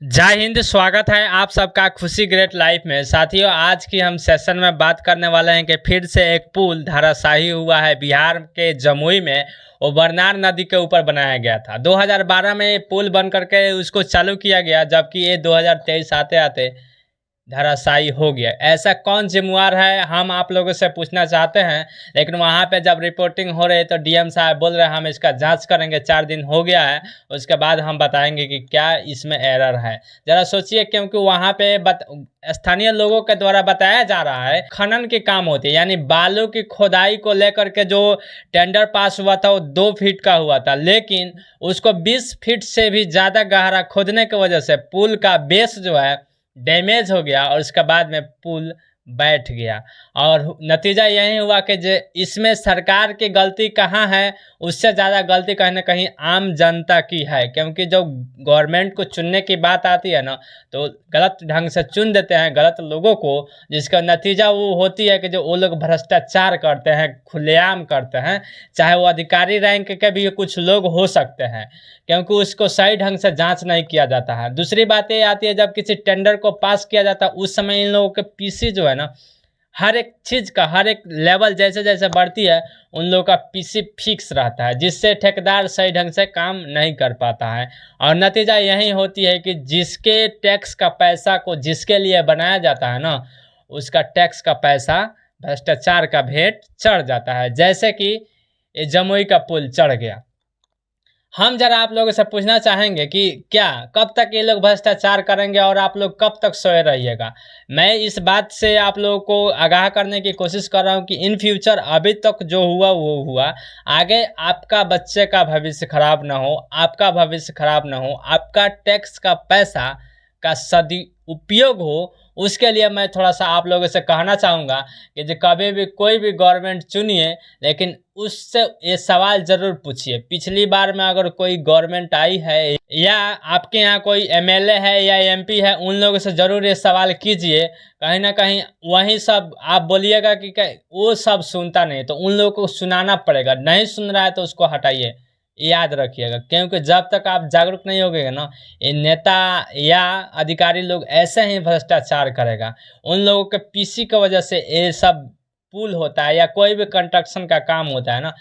जय हिंद। स्वागत है आप सबका खुशी ग्रेट लाइफ में। साथियों, आज की हम सेशन में बात करने वाले हैं कि फिर से एक पुल धराशायी हुआ है बिहार के जमुई में। वो बरनार नदी के ऊपर बनाया गया था। 2012 में ये पुल बन करके उसको चालू किया गया, जबकि ये 2023 आते आते धराशायी हो गया। ऐसा कौन जिम्मेवार है, हम आप लोगों से पूछना चाहते हैं। लेकिन वहाँ पे जब रिपोर्टिंग हो रही है तो डीएम साहब बोल रहे हैं हम इसका जांच करेंगे, 4 दिन हो गया है, उसके बाद हम बताएंगे कि क्या इसमें एरर है। ज़रा सोचिए, क्योंकि वहाँ पे स्थानीय लोगों के द्वारा बताया जा रहा है खनन की काम होती है, यानी बालू की खोदाई को लेकर के जो टेंडर पास हुआ था वो 2 फीट का हुआ था, लेकिन उसको 20 फीट से भी ज़्यादा गहरा खोदने की वजह से पुल का बेस जो है डैमेज हो गया और उसके बाद में पुल बैठ गया। और नतीजा यही हुआ कि जो इसमें सरकार की गलती कहाँ है, उससे ज़्यादा गलती कहीं ना कहीं आम जनता की है। क्योंकि जब गवर्नमेंट को चुनने की बात आती है ना, तो गलत ढंग से चुन देते हैं गलत लोगों को, जिसका नतीजा वो होती है कि जो वो लोग भ्रष्टाचार करते हैं, खुलेआम करते हैं। चाहे वो अधिकारी रैंक के भी कुछ लोग हो सकते हैं, क्योंकि उसको सही ढंग से जांच नहीं किया जाता है। दूसरी बात ये आती है, जब किसी टेंडर को पास किया जाता है उस समय इन लोगों के पीसी जो है ना, हर एक चीज़ का हर एक लेवल जैसे जैसे बढ़ती है उन लोगों का पीसी फिक्स रहता है, जिससे ठेकेदार सही ढंग से काम नहीं कर पाता है। और नतीजा यही होती है कि जिसके टैक्स का पैसा को जिसके लिए बनाया जाता है ना, उसका टैक्स का पैसा भ्रष्टाचार का भेंट चढ़ जाता है। जैसे कि ये जमुई का पुल चढ़ गया। हम जरा आप लोगों से पूछना चाहेंगे कि क्या कब तक ये लोग भ्रष्टाचार करेंगे और आप लोग कब तक सोए रहिएगा। मैं इस बात से आप लोगों को आगाह करने की कोशिश कर रहा हूँ कि इन फ्यूचर अभी तक जो हुआ वो हुआ, आगे आपका बच्चे का भविष्य खराब ना हो, आपका भविष्य खराब ना हो, आपका टैक्स का पैसा का सदुपयोग हो, उसके लिए मैं थोड़ा सा आप लोगों से कहना चाहूँगा कि जो कभी भी कोई भी गवर्नमेंट चुनिए, लेकिन उससे ये सवाल ज़रूर पूछिए। पिछली बार में अगर कोई गवर्नमेंट आई है या आपके यहाँ कोई एमएलए है या एमपी है, उन लोगों से ज़रूर ये सवाल कीजिए। कहीं ना कहीं वही सब आप बोलिएगा कि वो सब सुनता नहीं, तो उन लोगों को सुनाना पड़ेगा। नहीं सुन रहा है तो उसको हटाइए, याद रखिएगा। क्योंकि जब तक आप जागरूक नहीं होगे ना, ये नेता या अधिकारी लोग ऐसे ही भ्रष्टाचार करेगा। उन लोगों के पीसी की वजह से ये सब पुल होता है या कोई भी कंस्ट्रक्शन का काम होता है ना,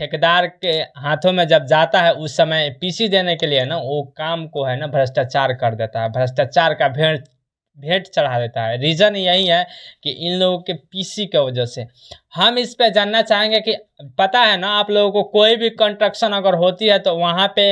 ठेकेदार के हाथों में जब जाता है उस समय पीसी देने के लिए ना, वो काम को है ना भ्रष्टाचार कर देता है, भ्रष्टाचार का भेंट भेंट चढ़ा देता है। रीज़न यही है कि इन लोगों के पीसी की वजह से। हम इस पे जानना चाहेंगे कि पता है ना आप लोगों को, कोई भी कंस्ट्रक्शन अगर होती है तो वहाँ पे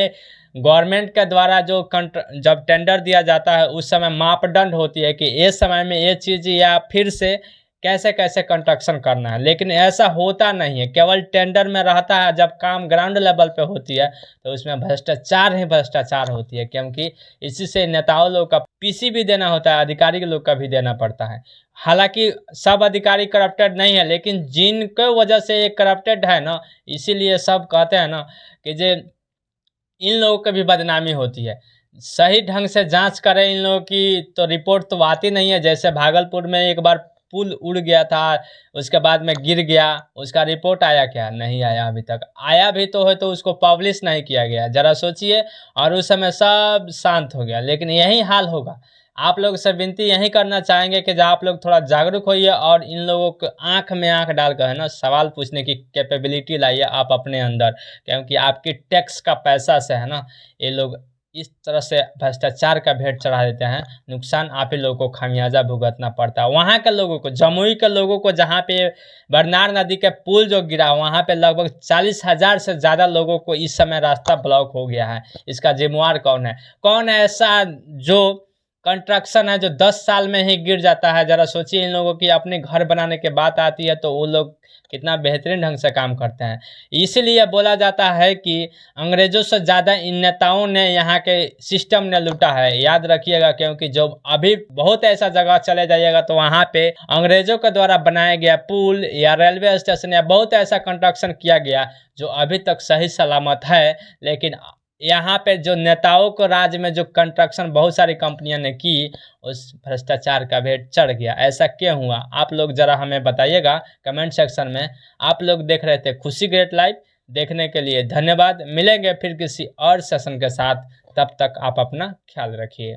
गवर्नमेंट के द्वारा जो जब टेंडर दिया जाता है उस समय मापदंड होती है कि इस समय में ये चीज़ या फिर से कैसे कैसे कंस्ट्रक्शन करना है। लेकिन ऐसा होता नहीं है, केवल टेंडर में रहता है। जब काम ग्राउंड लेवल पे होती है तो उसमें भ्रष्टाचार ही भ्रष्टाचार होती है, क्योंकि इसी से नेताओं लोग का पीसी भी देना होता है, अधिकारी के लोग का भी देना पड़ता है। हालांकि सब अधिकारी करप्टेड नहीं है, लेकिन जिनके वजह से ये करप्टेड है ना, इसीलिए सब कहते हैं ना कि जे इन लोगों की भी बदनामी होती है। सही ढंग से जांच करें इन लोगों की तो रिपोर्ट तो आती नहीं है। जैसे भागलपुर में एक बार पुल उड़ गया था, उसके बाद में गिर गया, उसका रिपोर्ट आया क्या? नहीं आया अभी तक। आया भी तो है तो उसको पब्लिश नहीं किया गया। ज़रा सोचिए, और उस समय सब शांत हो गया। लेकिन यही हाल होगा। आप लोग से विनती यही करना चाहेंगे कि जब आप लोग थोड़ा जागरूक होइए और इन लोगों को आंख में आंख डालकर है ना सवाल पूछने की कैपेबिलिटी लाइए आप अपने अंदर। क्योंकि आपकी टैक्स का पैसा से है ना ये लोग इस तरह से भ्रष्टाचार का भेंट चढ़ा देते हैं। नुकसान आप ही लोगों को खामियाजा भुगतना पड़ता है। वहाँ के लोगों को, जमुई के लोगों को, जहाँ पे बरनार नदी के पुल जो गिरा वहाँ पे लगभग 40,000 से ज़्यादा लोगों को इस समय रास्ता ब्लॉक हो गया है। इसका जिम्मेवार कौन है? कौन है ऐसा जो कंस्ट्रक्शन है जो 10 साल में ही गिर जाता है? ज़रा सोचिए, इन लोगों की अपने घर बनाने की बात आती है तो वो लोग कितना बेहतरीन ढंग से काम करते हैं। इसीलिए बोला जाता है कि अंग्रेज़ों से ज़्यादा इन नेताओं ने यहाँ के सिस्टम ने लूटा है। याद रखिएगा, क्योंकि जो अभी बहुत ऐसा जगह चले जाइएगा तो वहाँ पे अंग्रेज़ों के द्वारा बनाया गया पुल या रेलवे स्टेशन या बहुत ऐसा कंस्ट्रक्शन किया गया जो अभी तक सही सलामत है। लेकिन यहाँ पे जो नेताओं को राज में जो कंस्ट्रक्शन बहुत सारी कंपनियों ने की, उस भ्रष्टाचार का भेंट चढ़ गया। ऐसा क्यों हुआ? आप लोग ज़रा हमें बताइएगा कमेंट सेक्शन में। आप लोग देख रहे थे खुशी ग्रेट लाइफ, देखने के लिए धन्यवाद। मिलेंगे फिर किसी और सेशन के साथ, तब तक आप अपना ख्याल रखिए।